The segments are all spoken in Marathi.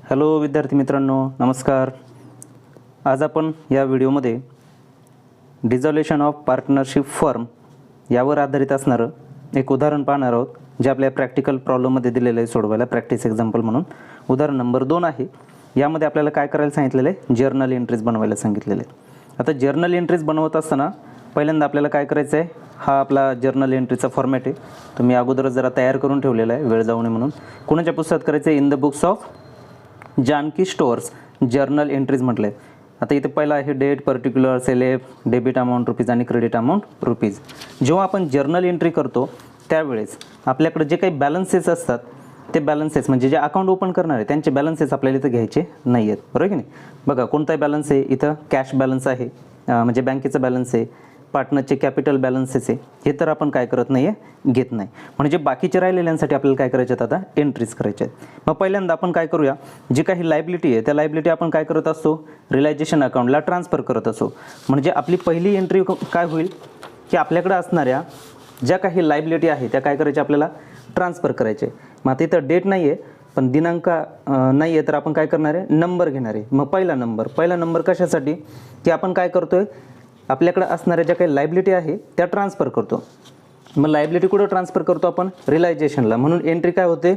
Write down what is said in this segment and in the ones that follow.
हॅलो विद्यार्थी मित्रांनो, नमस्कार. आज आपण या व्हिडिओमध्ये डिझॉल्युशन ऑफ पार्टनरशिप फर्म यावर आधारित असणारं एक उदाहरण पाहणार आहोत, जे आपल्या प्रॅक्टिकल प्रॉब्लेममध्ये दिलेलं आहे सोडवायला, प्रॅक्टिस एक्झाम्पल म्हणून. उदाहरण नंबर 2 आहे. यामध्ये आपल्याला काय करायला सांगितलेलं आहे? जर्नल एंट्रीज बनवायला सांगितलेलं आहे. आता जर्नल एंट्रीज बनवत असताना पहिल्यांदा आपल्याला काय करायचं आहे? हा आपला जर्नल एंट्रीचा फॉर्मॅट आहे. तुम्ही अगोदरच जरा तयार करून ठेवलेला आहे, वेळ जाऊ नये म्हणून. कोणाच्या पुस्तकात करायचं आहे? In the books of Janaki stores journal entries म्हटलं आहे. आता इथे पहिला आहे डेट, पर्टिक्युलर, सेलेब, डेबिट अमाऊंट रुपीज आणि क्रेडिट अमाऊंट रुपीज. जेव्हा आपण जर्नल एंट्री करतो त्यावेळेस आपल्याकडे जे काही बॅलन्सेस असतात ते बॅलन्सेस म्हणजे जे अकाउंट ओपन करणार आहे त्यांचे बॅलन्सेस आपल्याला इथं घ्यायचे नाही आहेत, बरोबर की नाही? बघा कोणताही बॅलन्स आहे, इथं कॅश बॅलन्स आहे, म्हणजे बँकेचा बॅलन्स आहे, पार्टनरचे कॅपिटल बॅलन्सेस आहे, हे तर आपण काय करत नाही आहे, घेत नाही. म्हणजे बाकीचे राहिलेल्यांसाठी आपल्याला काय करायचे आहेत? आता एंट्रीज करायचे आहेत. मग पहिल्यांदा आपण काय करूया, जी काही लायबिलिटी आहे त्या लायबिलिटी आपण काय करत असतो? रिलायझेशन अकाउंटला ट्रान्सफर करत असतो. म्हणजे आपली पहिली एंट्री काय होईल की आपल्याकडे असणाऱ्या ज्या काही लायबिलिटी आहे त्या काय करायच्या? आपल्याला ट्रान्सफर करायचे. मग आता इथं डेट नाही आहे पण दिनांक नाही आहे, तर आपण काय करणार आहे? नंबर घेणार आहे. मग पहिला नंबर कशासाठी? की आपण काय करतोय? आपल्याकडे असणाऱ्या ज्या काही लायबिलिटी आहे त्या ट्रान्सफर करतो. मग लायबिलिटी कुठं ट्रान्सफर करतो आपण? रिलायझेशनला. म्हणून एंट्री काय होते?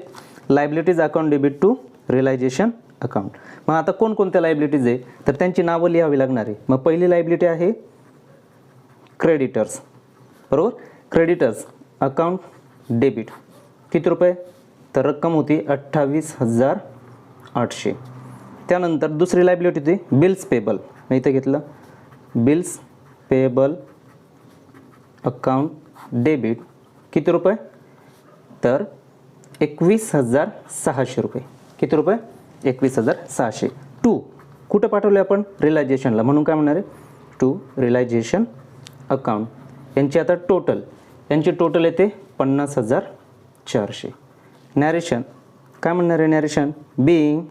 Liabilities account debit to realisation account. मग आता कोणकोणत्या लायबिलिटीज आहे तर त्यांची नावं लिहावी लागणार आहे. मग पहिली लायबिलिटी आहे क्रेडिटर्स, बरोबर? क्रेडिटर्स अकाउंट डेबिट किती रुपये? तर रक्कम होती 28,800. त्यानंतर दुसरी लायबिलिटी होती बिल्स पेबल. मी इथं घेतलं बिल्स पेबल अकाउंट डेबिट किती रुपये? तर 21,600 रुपये. किती रुपये? 21,600. टू कुठं पाठवले आपण? रिलायझेशनला. म्हणून काय म्हणणार आहे? To realisation account. यांची आता यांची टोटल येते 50,400. नॅरेशन काय म्हणणार आहे? Narration being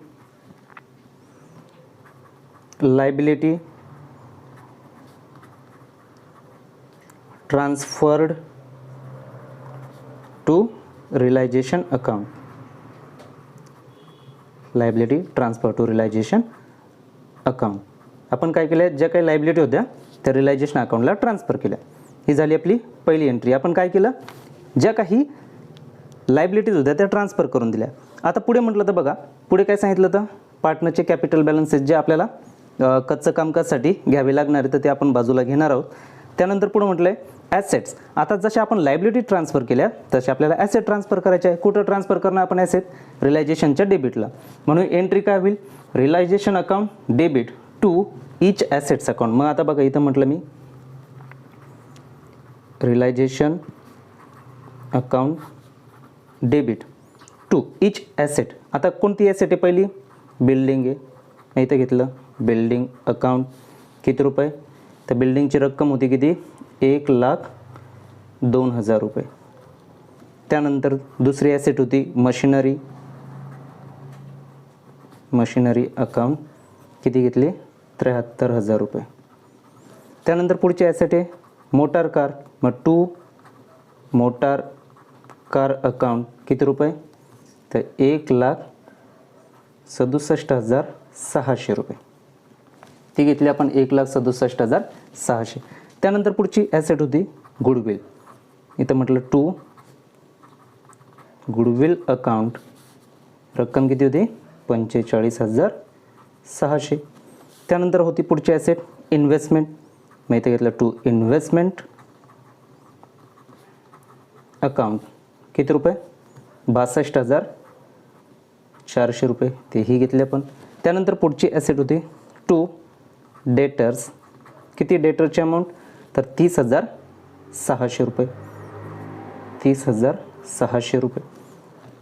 liability transferred to realisation account. Liability transfer to realisation account. आपण काय केलं? ज्या काही लायबिलिटी होत्या त्या रिलायझेशन अकाउंटला ट्रान्सफर केल्या. ही झाली आपली पहिली एंट्री. आपण काय केलं? ज्या काही लायबिलिटीज होत्या त्या ट्रान्सफर करून दिल्या. आता पुढे म्हटलं तर बघा, पुढे काय सांगितलं तर पार्टनरचे कॅपिटल बॅलन्सेस जे आपल्याला कच्चं कामकाजसाठी घ्यावे लागणार आहे तर ते आपण बाजूला घेणार आहोत. त्यानंतर पुढे म्हटलं आहे ॲसेट्स. आता जसे आपण लायबिलिटी ट्रान्सफर केल्या तसे आपल्याला ॲसेट ट्रान्सफर करायचे आहे. कुठं ट्रान्सफर करणार आपण ॲसेट? रिलायझेशनच्या डेबिटला. म्हणून एंट्री काय होईल? Realisation account debit to each assets account. मग आता बघा इथं म्हटलं मी realisation account debit to each asset. आता कोणती ॲसेट आहे? पहिली बिल्डिंग आहे. मी इथं घेतलं बिल्डिंग अकाउंट. किती रुपये? तर बिल्डिंगची रक्कम होती किती? 1,02,000 रुपये. त्यानंतर दुसरी ॲसेट होती मशिनरी अकाउंट. किती घेतली? 73,000 रुपये. त्यानंतर पुढची ॲसेट आहे मोटार कार. मग टू मोटार कार अकाउंट. किती रुपये? तर 1,67,600 रुपये. ती घेतली आपण 1,67,600. त्यानंतर पुढची ॲसेट होती गुडविल. इथं म्हटलं टू गुडविल अकाउंट. रक्कम किती होती? 45,600. त्यानंतर होती पुढची ॲसेट इन्व्हेस्टमेंट. मी इथं घेतलं टू इन्व्हेस्टमेंट अकाउंट. किती रुपये? 62,400 रुपये. तेही घेतले आपण. त्यानंतर पुढची ॲसेट होती टू डेटर्स. किती डेटरची अमाऊंट? तर 30,600 रुपये. 30,600 रुपये.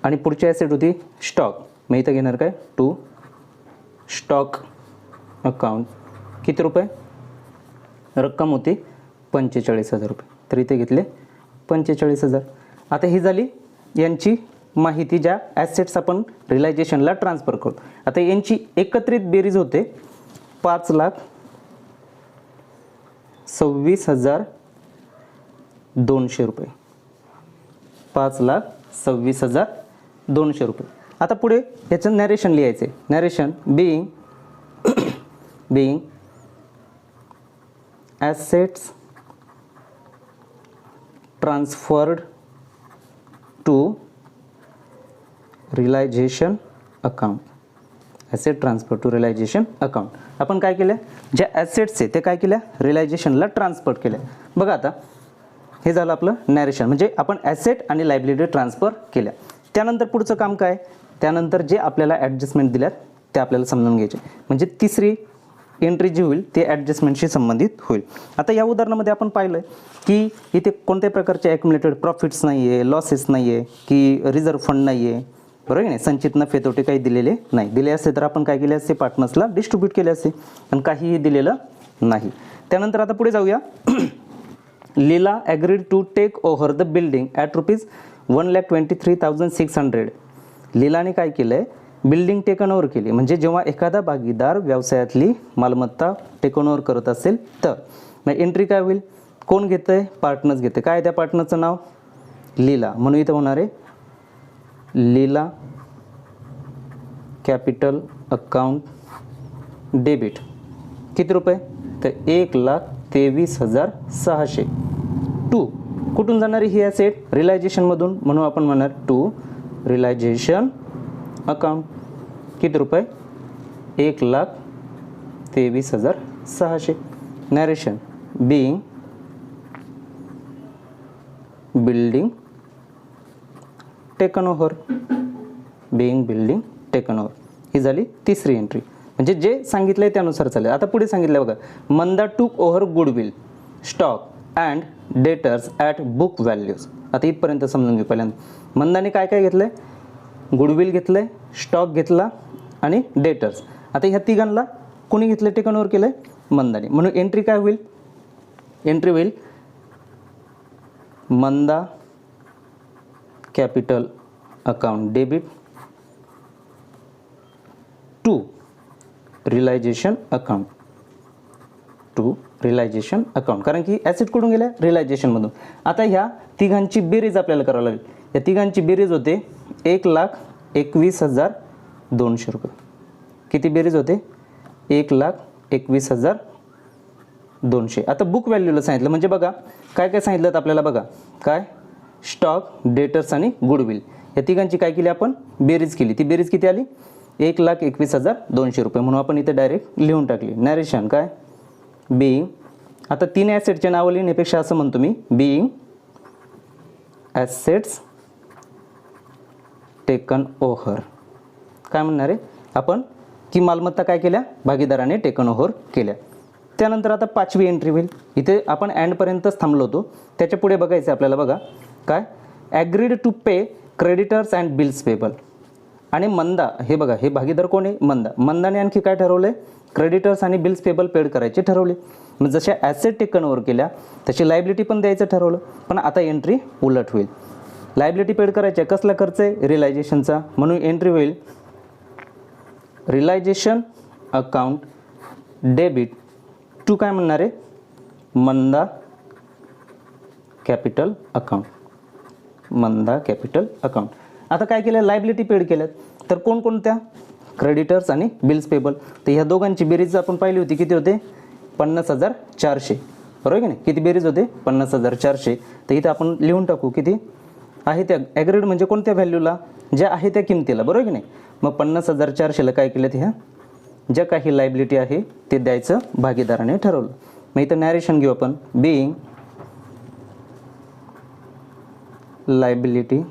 आणि पुढची ॲसेट होती स्टॉक. मी इथं घेणार काय? To stock account. किती रुपये? रक्कम होती 45,000 रुपये. तर इथे घेतले 45,000. आता ही झाली यांची माहिती, ज्या ॲसेट्स आपण रिलायझेशनला ट्रान्सफर करतो. आता यांची एकत्रित बेरीज होते 5,26,200 रुपये. 5,26,200 रुपये. आता पुढे याचं नॅरेशन लिहायचे. Narration being assets transferred to realization account. Asset transfer to realisation account. आपण काय केलं, ज्या ॲसेट्स आहे ते काय केल्या, रिलायझेशनला ट्रान्सफर केल्या. बघा आता हे झालं आपलं नॅरेशन, म्हणजे आपण ॲसेट आणि लायबिलिटी ट्रान्सफर केल्या. त्यानंतर पुढचं काम काय, त्यानंतर जे आपल्याला ॲडजस्टमेंट दिल्यात ते आपल्याला समजून घ्यायचे. म्हणजे तिसरी एंट्री जी होईल ते ॲडजस्टमेंटशी संबंधित होईल. आता या उदाहरणामध्ये आपण पाहिलं की इथे कोणत्याही प्रकारचे ॲक्युमुलेटेड प्रॉफिट्स नाही आहे, लॉसेस नाही आहे, की रिझर्व्ह फंड नाही आहे, बरोबर आहे नाही, संचित नफे तोटे काही दिलेले नाही. दिले असते तर आपण काय केले असते, पार्टनर्सला डिस्ट्रीब्यूट केले असते, पण काहीही दिलेलं नाही. त्यानंतर आता पुढे जाऊया. Leela agreed to take over the building at ₹1,23,600. लीलाने काय केलं आहे, बिल्डिंग टेकन ओव्हर केली. म्हणजे जेव्हा एखादा भागीदार व्यवसायातली मालमत्ता टेकन ओव्हर करत असेल तर मग एंट्री काय होईल, कोण घेतं आहे, पार्टनर्स घेते. काय त्या पार्टनरचं नाव, लीला. म्हणून इथं होणार आहे लीला कॅपिटल अकाउंट डेबिट. किती रुपये, तर 1,23,600. टू कुठून जाणारी ही ॲसेट, रिलायझेशनमधून, म्हणून आपण म्हणणार टू रिलायझेशन अकाउंट. किती रुपये, 1,23,600. Narration being building taken over. ही झाली तिसरी एंट्री. म्हणजे जे सांगितलं आहे त्यानुसार चालेल. आता पुढे सांगितलं बघा, मंदा टूक over goodwill stock and debtors at book values. आता इथपर्यंत समजून घेऊ. पहिल्यांदा मंदाने काय काय घेतलं आहे, गुडविल घेतलं आहे, स्टॉक घेतला आणि डेटर्स. आता ह्या तिघांना कोणी घेतलं, टेकन ओव्हर केलं आहे, मंदाने. म्हणून एंट्री काय होईल, एंट्री होईल Manda capital account debit to realisation account. कारण की ॲसेट कुठून गेल्या, रिलायझेशनमधून. आता ह्या तिघांची बेरीज आपल्याला करावी लागेल. या तिघांची बेरीज होते 1,21,200 रुपये. किती बेरीज होते, 1,21,200. आता बुक व्हॅल्यूला सांगितलं, म्हणजे बघा काय काय सांगितलं आपल्याला. बघा काय, स्टॉक, डेटर्स आणि गुडविल या तिघांची काय केली आपण, बेरीज केली. ती बेरीज किती आली, 1,21,200 रुपये. म्हणून आपण इथे डायरेक्ट लिहून टाकली. नॅरेशन काय, बीइंग. आता तीन ॲसेटचे नावं लिहिण्यापेक्षा असं म्हणतो मी, बीइंग ॲसेट्स टेकन ओव्हर. काय म्हणणार आहे आपण, की मालमत्ता काय केल्या, भागीदाराने टेकन ओव्हर केल्या. त्यानंतर आता पाचवी एंट्री होईल. इथे आपण अँडपर्यंतच थांबलो होतो, त्याच्या पुढे बघायचं आपल्याला. बघा काय, agreed to pay creditors and bills payable. आणि मंदा, हे बघा हे भागीदार कोण आहे, मंदा. मंदाने आणखी काय ठरवलं आहे, क्रेडिटर्स आणि बिल्स पेबल पेड करायचे ठरवले. मग जशा ॲसेट टेकन ओव्हर केल्या तशी लायबिलिटी पण द्यायचं ठरवलं. पण आता एंट्री उलट होईल. लायबिलिटी पेड करायच्या, कसला खर्च आहे, रिलायझेशनचा. म्हणून एंट्री होईल रिलायझेशन अकाउंट डेबिट टू काय म्हणणार आहे, मंदा कॅपिटल अकाउंट. आता काय केलं, लायबिलिटी पेड केल्यात. तर कोणकोणत्या, क्रेडिटर्स आणि बिल्स पेबल. तर ह्या दोघांची बेरीज आपण पाहिली होती, किती होते, 50,400. बरोबर की नाही, किती बेरीज होते, 50,400. तर इथे आपण लिहून टाकू किती आहे त्या, ॲग्रीड म्हणजे कोणत्या व्हॅल्यूला, ज्या आहे त्या किमतीला. बरोबर की नाही. मग 50,400ला काय केलं, ह्या ज्या काही लायबिलिटी आहे ते द्यायचं भागीदाराने ठरवलं. मग इथं नॅरेशन घेऊ आपण, बीइंग लायबिलिटी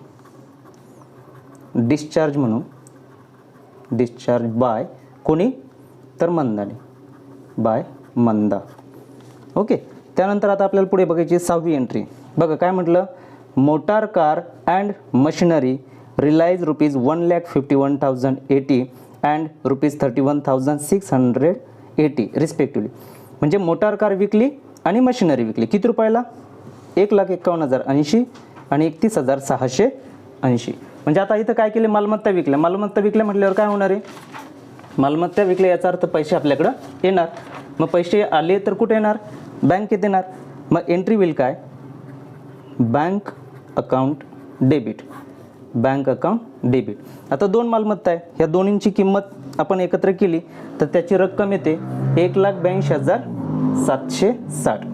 डिस्चार्ज म्हणून, डिस्चार्ज बाय कोणी, तर मंदाने, बाय मंदा. ओके. त्यानंतर आता आपल्याला पुढे बघायची सहावी एंट्री. बघा काय म्हटलं, motor car and machinery realise ₹1,51,080 and ₹31,680 respectively. म्हणजे मोटार कार विकली आणि मशिनरी विकली. किती रुपयाला, 1,51,080 आणि 31,680. म्हणजे आता इथं काय केले, मालमत्ता विकल्या. म्हटल्यावर काय होणार आहे, मालमत्ता विकल्या याचा अर्थ पैसे आपल्याकडं येणार. मग पैसे आले तर कुठे येणार, बँकेत येणार. मग एंट्री होईल काय, bank account debit. Bank account debit. आता दोन मालमत्ता आहे, ह्या दोन्हींची किंमत आपण एकत्र केली तर त्याची रक्कम येते 1,82,760.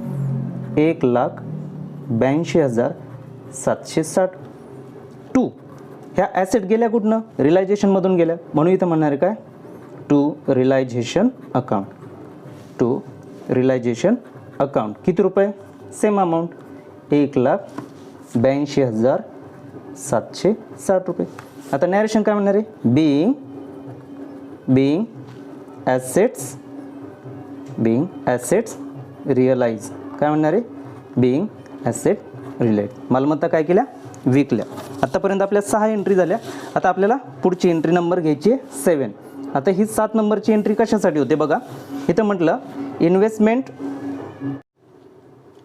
1,82,760. टू ह्या ॲसेट गेल्या कुठनं? रिलायझेशनमधून गेल्या, म्हणून इथं म्हणणार आहे काय? To realisation account. To realisation account. किती रुपये? सेम अमाऊंट 1,82,760 रुपये. आता नॅरेशन काय म्हणणार आहे? Being assets realise. काय म्हणणार आहे? Being asset relate. मालमत्ता काय केल्या? विकल्या. आतापर्यंत आपल्या 6 एंट्री झाल्या. आता आपल्याला पुढची एंट्री नंबर घ्यायची आहे 7. आता ही 7 नंबरची एंट्री कशासाठी होते बघा. इथं म्हटलं इन्व्हेस्टमेंट.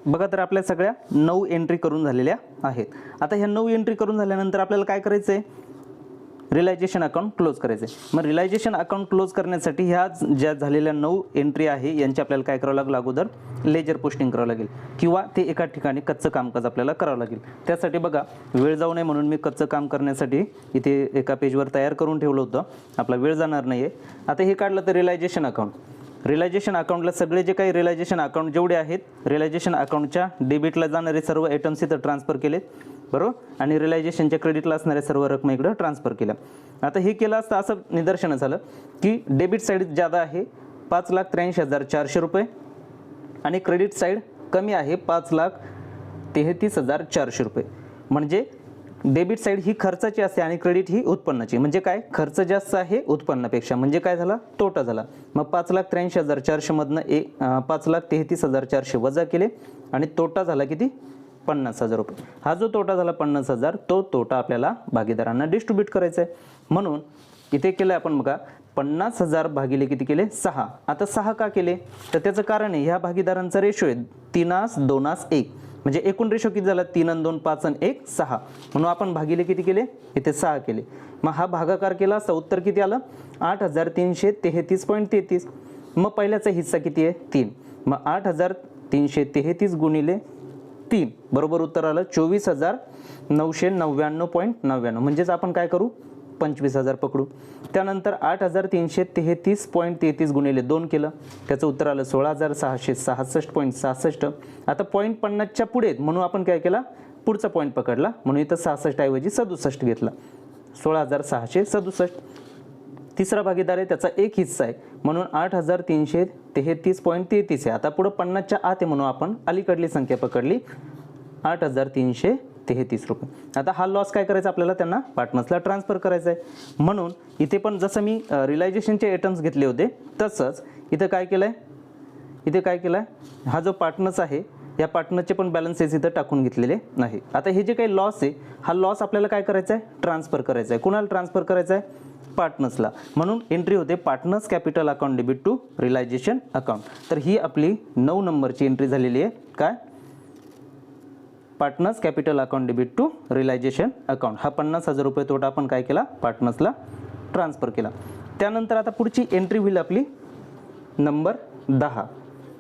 बघा तर आपल्या सगळ्या 9 एंट्री करून झालेल्या आहेत. आता ह्या 9 एंट्री करून झाल्यानंतर आपल्याला काय करायचं आहे? रिलायझेशन अकाउंट क्लोज करायचं आहे. मग रिलायझेशन अकाउंट क्लोज करण्यासाठी ह्या ज्या झालेल्या 9 एंट्री आहे यांची आपल्याला काय करावं लागलं? अगोदर लेजर पोस्टिंग करावं लागेल किंवा ते एका ठिकाणी कच्चं कामकाज आपल्याला करावं लागेल. त्यासाठी बघा वेळ जाऊ नये म्हणून मी कच्चं काम करण्यासाठी इथे एका पेजवर तयार करून ठेवलं होतं. आपला वेळ जाणार नाही आहे. आता हे काढलं तर रिलायझेशन अकाउंट. रिलायझेशन अकाउंटला सगळे जे काही रिलायझेशन अकाउंट जेवढे आहेत, रिलायझेशन अकाउंटच्या डेबिटला जाणारे सर्व आयटम्स इथं ट्रान्सफर केलेत, बरोबर, आणि रिलायझेशनच्या क्रेडिटला असणाऱ्या सर्व रक्कम इकडं ट्रान्सफर केल्या. आता हे केलं असतं असं निदर्शनास झालं की डेबिट साईड जादा आहे 5,83,400 रुपये आणि क्रेडिट साईड कमी आहे 5,33,400 रुपये. म्हणजे डेबिट साईड ही खर्चाची असते आणि क्रेडिट ही उत्पन्नाची. म्हणजे काय? खर्च जास्त आहे उत्पन्नापेक्षा, म्हणजे काय झाला? तोटा झाला. मग 5,83,400 मधनं 5,33,400 वजा केले आणि तोटा झाला किती? 50,000 रुपये. हा जो तोटा झाला 50,000, तो तोटा आपल्याला भागीदारांना डिस्ट्रीब्यूट करायचा आहे. म्हणून इथे केलं आपण बघा 50,000 भागिले किती केले? 6. आता 6 का केले? तर त्याचं कारण आहे ह्या भागीदारांचा रेशो आहे 3:2:1. म्हणजे एकूण रेशो किती झाला? 3 आणि 2 5 आणि 1 6. म्हणून आपण भागिले किती केले? इथे 6 केले. मग हा भागाकार केला असता उत्तर किती आलं? 8,333.33. मग पहिल्याचा हिस्सा किती आहे? 3. मग 8,333 गुणिले 3 बरोबर उत्तर आलं 24,999.99. म्हणजेच आपण काय करू? 25,000 पकडू. त्यानंतर 8,333.33 गुणिले 2 केलं, त्याचं उत्तर आलं 16,666.66. आता पॉईंट 50च्या पुढे म्हणून आपण काय केला? पुढचा पॉईंट पकडला, म्हणून इथं 66 ऐवजी 67 घेतला. 16,667. तिसरा भागीदार आहे त्याचा एक हिस्सा आहे म्हणून 8,333.33 आहे. आता पुढं 50च्या आत आहे म्हणून आपण अलीकडली संख्या पकडली 8,333 रुपये. आता हा लॉस काय करायचा? आपल्याला त्यांना पार्टनर्सला ट्रान्सफर करायचा आहे. म्हणून इथे पण जसं मी रिलायझेशनचे आयटम्स घेतले होते तसंच इथं काय केलं आहे? इथे काय केलं आहे? हा जो पार्टनर्स आहे या पार्टनरचे पण बॅलन्सेस इथं टाकून घेतलेले आहे. आता हे जे काही लॉस आहे हा लॉस आपल्याला काय करायचा आहे? ट्रान्सफर करायचा आहे. कुणाला ट्रान्सफर करायचा आहे? पार्टनर्सला. म्हणून एंट्री होते partners capital account debit to realisation account. तर ही आपली 9 नंबरची एंट्री झालेली आहे. काय? Partners capital account debit to realisation account. हा 50,000 रुपये तोटा आपण काय केला? पार्टनर्सला ट्रान्सफर केला. त्यानंतर आता पुढची एंट्री होईल आपली नंबर 10.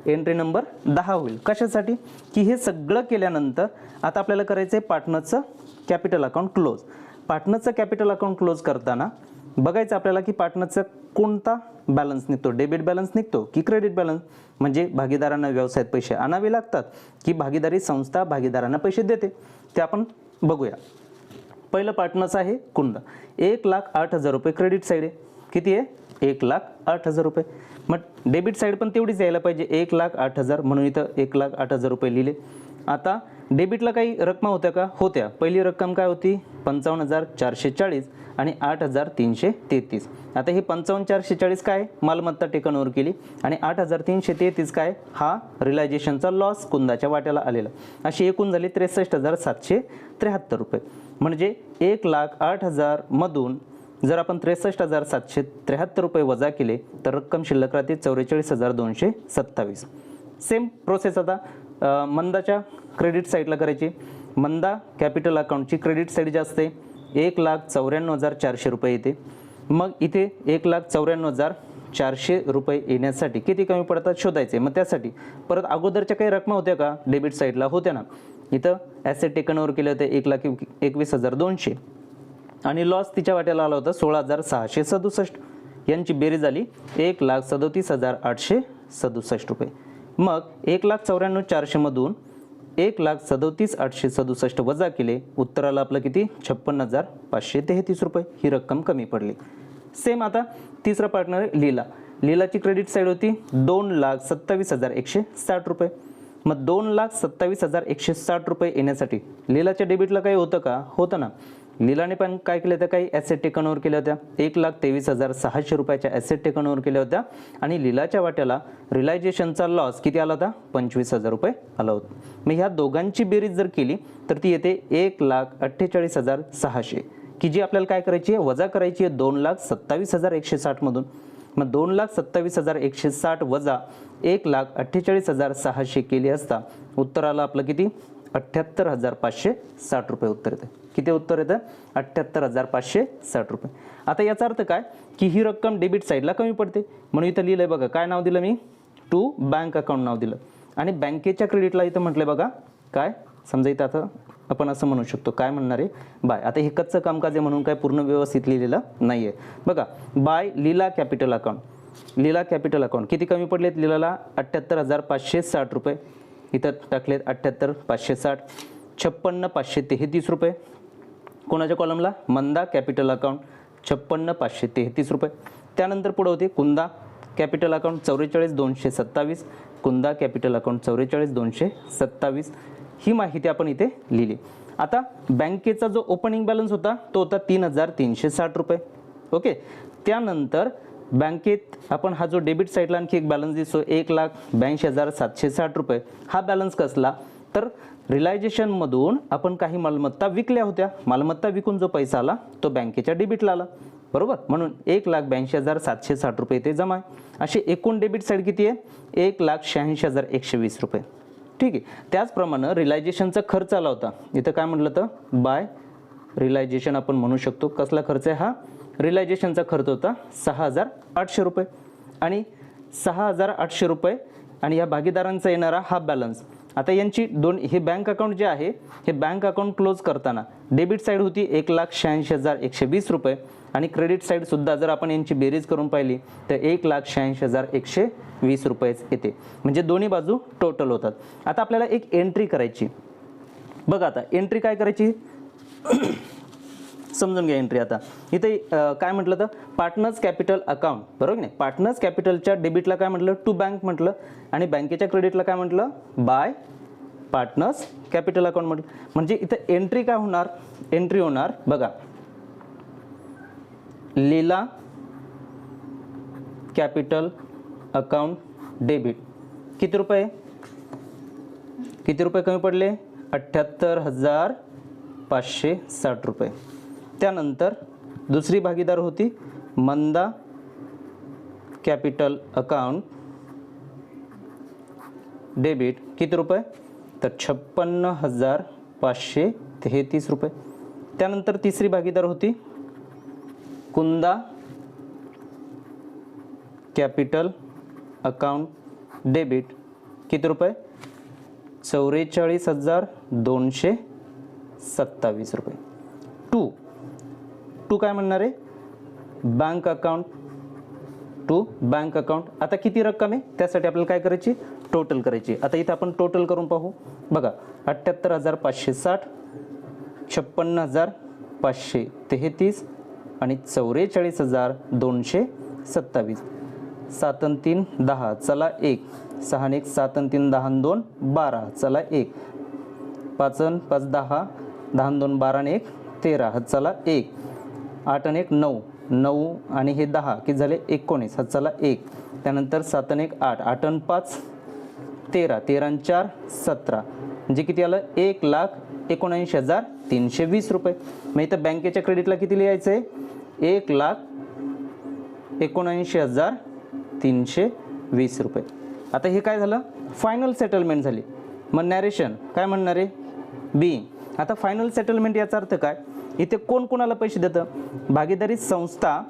एंट्री नंबर 10 होईल. कशासाठी? की हे सगळं केल्यानंतर आता आपल्याला करायचं आहे पार्टनरचं कॅपिटल अकाउंट क्लोज. पार्टनरचं कॅपिटल अकाउंट क्लोज करताना बघायचं आपल्याला की पार्टनरचा कोणता बॅलन्स निघतो? डेबिट बॅलन्स निघतो की क्रेडिट बॅलन्स? म्हणजे भागीदारांना व्यवसायात पैसे आणावे लागतात की भागीदारी संस्था भागीदारांना पैसे देते? ते आपण बघूया. पहिलं पार्टनर्स आहे कुंद. 1,08,000 रुपये क्रेडिट साईड आहे. किती आहे? 1,08,000 रुपये. मग डेबिट साईड पण तेवढीच यायला पाहिजे 1,08,000, म्हणून इथं 1,08,000 रुपये लिहिले. आता डेबिटला काही रक्कम होत्या का? होत्या. पहिली रक्कम काय होती? 55,440 आणि 8,333. आता हे 55,440 काय? मालमत्ता टेकन ओव्हर केली आणि 8,333 काय? हा रिलायझेशनचा लॉस कुंदाच्या वाट्याला आलेला. अशी एकूण झाली 63,773 रुपये. म्हणजे 1,08,000 मधून जर आपण 63,773 रुपये वजा केले तर रक्कम शिल्लक राहते 44,227. सेम प्रोसेस आता मंदाच्या क्रेडिट साईडला करायची. मंदा कॅपिटल अकाउंटची क्रेडिट साईड जास्त आहे 1,94,400 रुपये येते. मग इथे 1,94,400 रुपये येण्यासाठी किती कमी पडतात शोधायचे. मग त्यासाठी परत अगोदरच्या काही रकमा होत्या का? डेबिट साईडला होत्या ना. इथं ॲसेट टेकन ओव्हर केले होते 1,21,200. आणि लॉस तिच्या वाट्याला आला होता 16,667. यांची बेरीज आली 1,37,867 रुपये. मग 1,94,400 मधून 1,37,867 वजा केले, उत्तर आलं आपलं किती? 56,533 रुपये. ही रक्कम कमी पडली. सेम आता तिसरा पार्टनर आहे लीला. लीलाची क्रेडिट साईड होती 2,27,160 रुपये. मग 2,27,160 रुपये येण्यासाठी लीलाच्या डेबिटला काही होतं का? होतं ना. लीलाने पण काय केलं होतं? काही ॲसेट टेकन ओव्हर केल्या होत्या. 1,23,600 रुपयाच्या ॲसेट टेकन ओव्हर केल्या होत्या आणि लीलाच्या वाट्याला रिलायझेशनचा लॉस किती आला होता? 25,000 रुपये आला होता. मग ह्या दोघांची बेरीज जर केली तर ती येते 1,48,600, की जी आपल्याला काय करायची आहे? वजा करायची आहे 2,27,160 मधून. मग 2,27,160 वजा 1,48,600 केली असता उत्तर आलं आपलं किती? 78,560 रुपये उत्तर येतं. किती उत्तर येतं? 78,560 रुपये. आता याचा अर्थ काय? की ही रक्कम डेबिट साईडला कमी पडते. म्हणून इथं लिहिलंय बघा, काय नाव दिलं मी? टू बँक अकाउंट नाव दिलं. आणि बँकेच्या क्रेडिटला इथं म्हटलंय बघा काय? समजा इथं आता आपण असं म्हणू शकतो, काय म्हणणार आहे? बाय. आता हे कच्चं कामकाज आहे म्हणून काय पूर्ण व्यवस्थित लिहिलेलं नाही आहे बघा. बाय लीला कॅपिटल अकाउंट. लीला कॅपिटल अकाउंट किती कमी पडलेत लीलाला? 78,560 रुपये. इथं टाकलेत 78,560. 56,533 रुपये. कोणाच्या कॉलमला? मंदा कॅपिटल अकाउंट 56,533 रुपये. त्यानंतर पुढे होते कुंदा कॅपिटल अकाउंट 44,227. कुंदा कॅपिटल अकाउंट 44,227. ही माहिती आपण इथे लिहिली. आता बँकेचा जो ओपनिंग बॅलन्स होता तो होता 3,360 रुपये. ओके. त्यानंतर बँकेत आपण हा जो डेबिट साईडला आणखी एक बॅलन्स दिसतो 1,82,760 रुपये. हा बॅलन्स कसला? तर रिलायझेशनमधून आपण काही मालमत्ता विकल्या होत्या. मालमत्ता विकून जो पैसा आला तो बँकेच्या डेबिटला आला, बरोबर. म्हणून 1,82,760 रुपये इथे जमा आहे. अशी एकूण डेबिट साईड किती आहे? 1,86,120 रुपये. ठीक आहे. त्याचप्रमाणे रिलायझेशनचा खर्च आला होता. इथं काय म्हटलं तर बाय रिलायझेशन आपण म्हणू शकतो. कसला खर्च आहे हा? रिलायझेशनचा खर्च होता 6,800 रुपये. आणि 6,800 रुपये आणि या भागीदारांचा येणारा हा बॅलन्स. आता यांची हे बँक अकाउंट जे आहे हे बँक अकाउंट क्लोज करताना डेबिट साईड होती 1,86,120 रुपये आणि क्रेडिट साईडसुद्धा जर आपण यांची बेरीज करून पाहिली तर 1,86,120 रुपयेच येते. म्हणजे दोन्ही बाजू टोटल होतात. आता आपल्याला एक एंट्री करायची बघा. आता एंट्री काय करायची समजून घ्या. एंट्री आता इथे काय म्हटलं तर पार्टनर्स कॅपिटल अकाउंट, बरोबर नाही? पार्टनर्स कॅपिटलच्या डेबिटला काय म्हटलं? टू बँक म्हटलं आणि बँकेच्या क्रेडिटला काय म्हटलं? बाय पार्टनर्स कॅपिटल अकाउंट म्हटलं. म्हणजे इथं एंट्री काय होणार? एंट्री होणार बघा लीला कॅपिटल अकाउंट डेबिट. किती रुपये? किती रुपये कमी पडले? 78,560 रुपये. त्यानंतर दुसरी भागीदार होती मंदा कॅपिटल अकाउंट डेबिट. किती रुपये? तर 56,533 रुपये. त्यानंतर तिसरी भागीदार होती कुंदा कॅपिटल अकाउंट डेबिट. किती रुपये? 44,227 रुपये. टू काय म्हणणार आहे? Bank account. To bank account. आता किती रक्कम आहे त्यासाठी आपल्याला काय करायची? टोटल करायची. आता इथं आपण टोटल करून पाहू बघा. 78,560, 56,533 आणि 44,227. 7 आणि 3 10. चला 1. 6 आणि 1 7 आणि 3 10 आणि 2 12. चला 1. 5 आणि 5 10. 10 आणि 2 12 आणि 1 13. चला 1. 8 आणि 1 9. 9 आणि हे 10 किती झाले? 19. चला 1. त्यानंतर 7 आणि 1 8. 8 आणि 5 13. 13 आणि 4 17. म्हणजे किती आलं? 1,79,320 रुपये. मग इथं बँकेच्या क्रेडिटला किती लिहायचं आहे? 1,79,320 रुपये. आता हे काय झालं? फायनल सेटलमेंट झाली. मग नॅरेशन काय म्हणणार आहे? बी. आता फायनल सेटलमेंट याचा अर्थ काय? इथे कोण कोणाला पैसे देतं? भागीदारी संस्था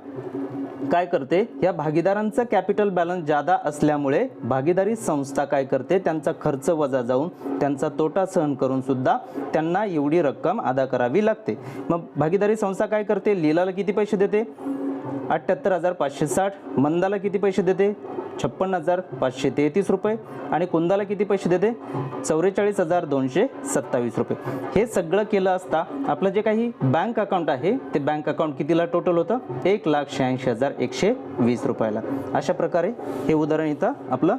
काय करते, या भागीदारांचा कॅपिटल बॅलन्स जादा असल्यामुळे भागीदारी संस्था काय करते, त्यांचा खर्च वजा जाऊन त्यांचा तोटा सहन करून सुद्धा त्यांना एवढी रक्कम अदा करावी लागते. मग भागीदारी संस्था काय करते, लीलाला किती पैसे देते, 78,560. मंदाला किती पैसे देते, 56,533 रुपये. आणि कुंदाला किती पैसे देते, 44,227 रुपये. हे सगळं केलं असता आपलं जे काही बँक अकाउंट आहे ते बँक अकाउंट कितीला टोटल होतं, 1,86,120 रुपयाला. अशा प्रकारे हे उदाहरण इथं आपलं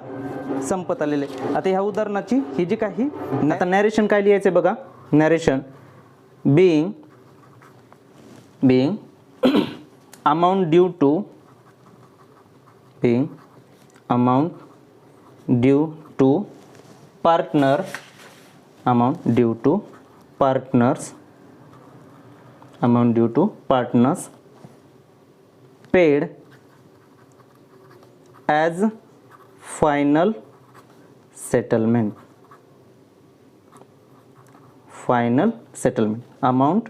संपत आलेलं आहे. आता ह्या उदाहरणाची ही जी काही आता नॅरेशन काय लिहायचं आहे बघा, narration being amount due to partner, amount due to partners paid as final settlement. Amount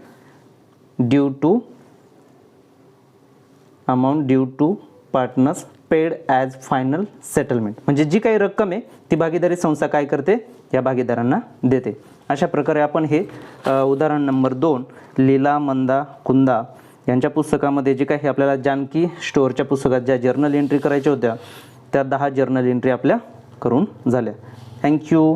due to partners paid as final settlement. म्हणजे जी काही रक्कम आहे ती भागीदारी संस्था काय करते, या भागीदारांना देते. अशा प्रकारे आपण हे उदाहरण नंबर 2 लीला, मंदा, कुंदा यांच्या पुस्तकामध्ये जे काही आपल्याला जानकी स्टोअरच्या पुस्तकात ज्या जर्नल एंट्री करायच्या होत्या त्या 10 जर्नल एंट्री आपल्या करून झाल्या. थँक्यू.